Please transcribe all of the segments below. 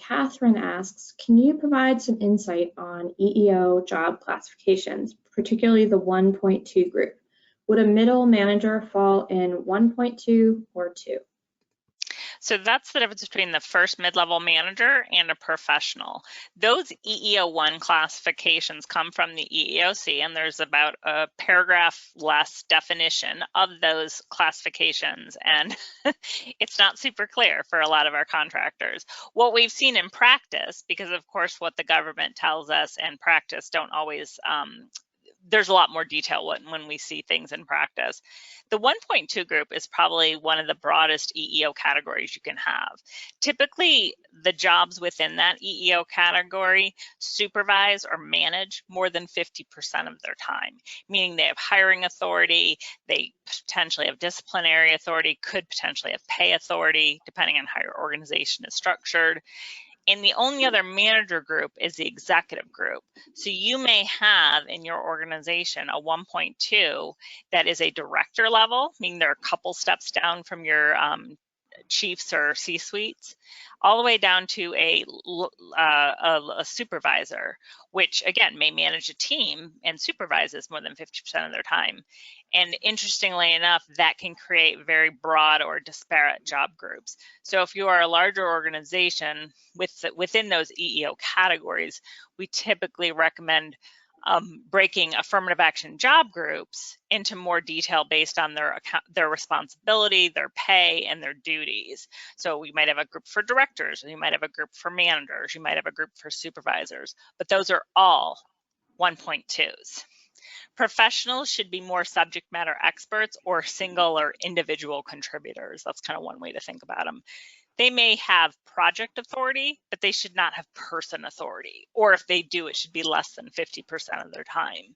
Catherine asks, can you provide some insight on EEO job classifications, particularly the 1.2 group? Would a middle manager fall in 1.2 or 2? So that's the difference between the first mid-level manager and a professional. Those EEO1 classifications come from the EEOC, and there's about a paragraph less definition of those classifications, and it's not super clear for a lot of our contractors. What we've seen in practice, because of course what the government tells us and practice don't always there's a lot more detail when we see things in practice. The 1.2 group is probably one of the broadest EEO categories you can have. Typically, the jobs within that EEO category supervise or manage more than 50% of their time, meaning they have hiring authority, they potentially have disciplinary authority, could potentially have pay authority, depending on how your organization is structured. And the only other manager group is the executive group. So you may have in your organization a 1.2 that is a director level, meaning they're a couple steps down from your chiefs or C-suites, all the way down to a supervisor, which again may manage a team and supervises more than 50% of their time. And interestingly enough, that can create very broad or disparate job groups. So if you are a larger organization within those EEO categories, we typically recommend breaking affirmative action job groups into more detail based on their responsibility, their pay, and their duties. So we might have a group for directors, or you might have a group for managers, you might have a group for supervisors, but those are all 1.2s. Professionals should be more subject matter experts or single or individual contributors. That's kind of one way to think about them. They may have project authority, but they should not have person authority. Or if they do, it should be less than 50% of their time.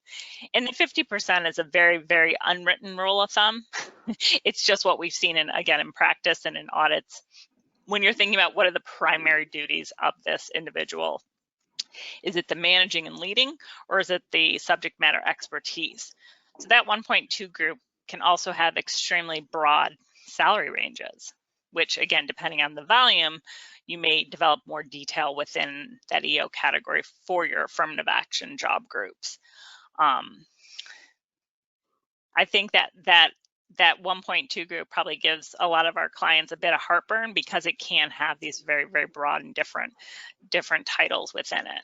And the 50% is a very, very unwritten rule of thumb. It's just what we've seen in practice and in audits. When you're thinking about what are the primary duties of this individual, is it the managing and leading, or is it the subject matter expertise? So that 1.2 group can also have extremely broad salary ranges, which again, depending on the volume, you may develop more detail within that EO category for your affirmative action job groups. I think that 1.2 group probably gives a lot of our clients a bit of heartburn because it can have these very, very broad and different titles within it.